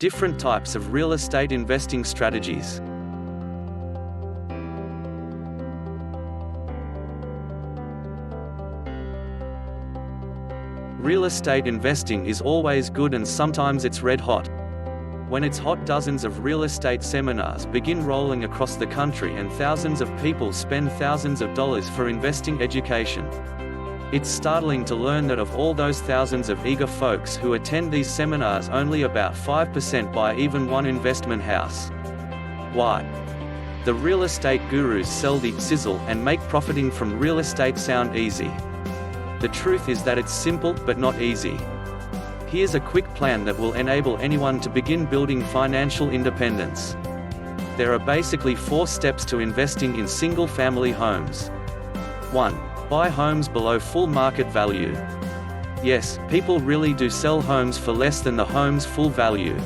Different types of real estate investing strategies. Real estate investing is always good, and sometimes it's red hot. When it's hot, dozens of real estate seminars begin rolling across the country, and thousands of people spend thousands of dollars for investing education. It's startling to learn that of all those thousands of eager folks who attend these seminars, only about 5% buy even one investment house. Why? The real estate gurus sell the sizzle and make profiting from real estate sound easy. The truth is that it's simple, but not easy. Here's a quick plan that will enable anyone to begin building financial independence. There are basically 4 steps to investing in single-family homes. 1. Buy homes below full market value. Yes, people really do sell homes for less than the home's full value.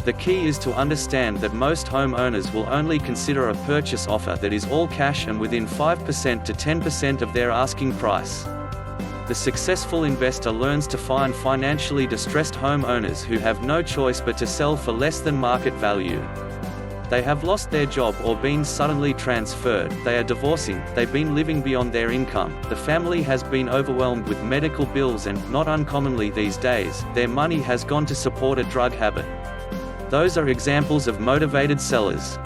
The key is to understand that most homeowners will only consider a purchase offer that is all cash and within 5% to 10% of their asking price. The successful investor learns to find financially distressed homeowners who have no choice but to sell for less than market value. They have lost their job or been suddenly transferred, they are divorcing, they've been living beyond their income, the family has been overwhelmed with medical bills, and, not uncommonly these days, their money has gone to support a drug habit. Those are examples of motivated sellers.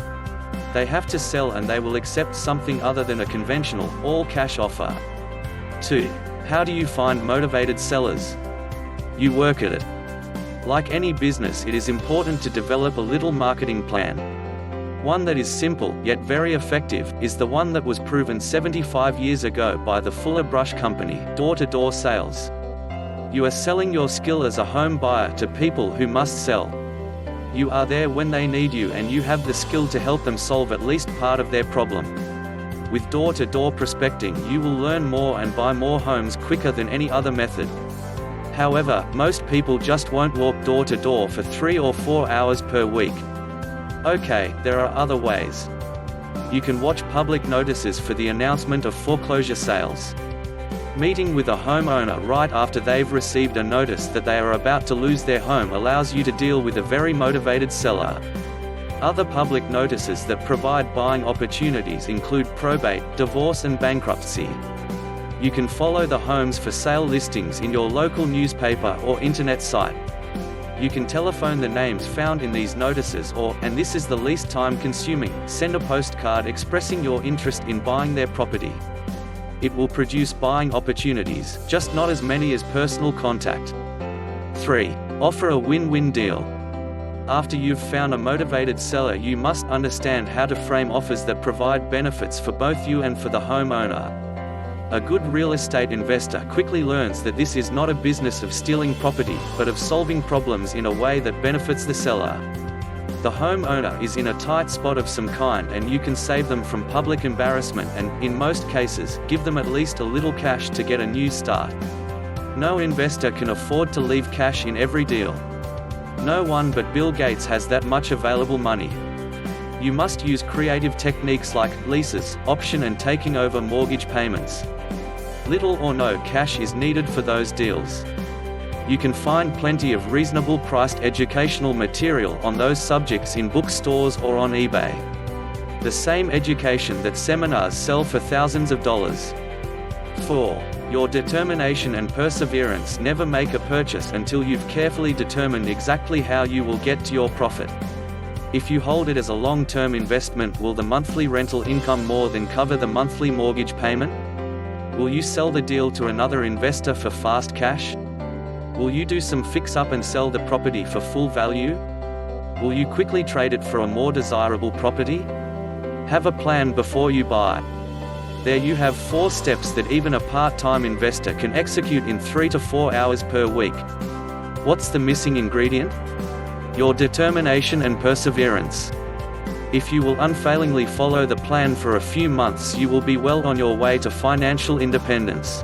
They have to sell, and they will accept something other than a conventional, all-cash offer. 2. How do you find motivated sellers? You work at it. Like any business, it is important to develop a little marketing plan. One that is simple, yet very effective, is the one that was proven 75 years ago by the Fuller Brush Company: door-to-door sales. You are selling your skill as a home buyer to people who must sell. You are there when they need you, and you have the skill to help them solve at least part of their problem. With door-to-door prospecting, you will learn more and buy more homes quicker than any other method. However, most people just won't walk door-to-door for 3 or 4 hours per week. Okay, there are other ways. You can watch public notices for the announcement of foreclosure sales. Meeting with a homeowner right after they've received a notice that they are about to lose their home allows you to deal with a very motivated seller. Other public notices that provide buying opportunities include probate, divorce, and bankruptcy. You can follow the homes for sale listings in your local newspaper or internet site. You can telephone the names found in these notices or, and this is the least time-consuming, send a postcard expressing your interest in buying their property. It will produce buying opportunities, just not as many as personal contact. 3. Offer a win-win deal. After you've found a motivated seller, you must understand how to frame offers that provide benefits for both you and for the homeowner. A good real estate investor quickly learns that this is not a business of stealing property, but of solving problems in a way that benefits the seller. The homeowner is in a tight spot of some kind, and you can save them from public embarrassment and, in most cases, give them at least a little cash to get a new start. No investor can afford to leave cash in every deal. No one but Bill Gates has that much available money. You must use creative techniques like leases, option, and taking over mortgage payments. Little or no cash is needed for those deals. You can find plenty of reasonable priced educational material on those subjects in bookstores or on eBay. The same education that seminars sell for thousands of dollars. 4. Your determination and perseverance. Never make a purchase until you've carefully determined exactly how you will get to your profit. If you hold it as a long-term investment, will the monthly rental income more than cover the monthly mortgage payment? Will you sell the deal to another investor for fast cash? Will you do some fix-up and sell the property for full value? Will you quickly trade it for a more desirable property? Have a plan before you buy. There you have 4 steps that even a part-time investor can execute in 3 to 4 hours per week. What's the missing ingredient? Your determination and perseverance. If you will unfailingly follow the plan for a few months, you will be well on your way to financial independence.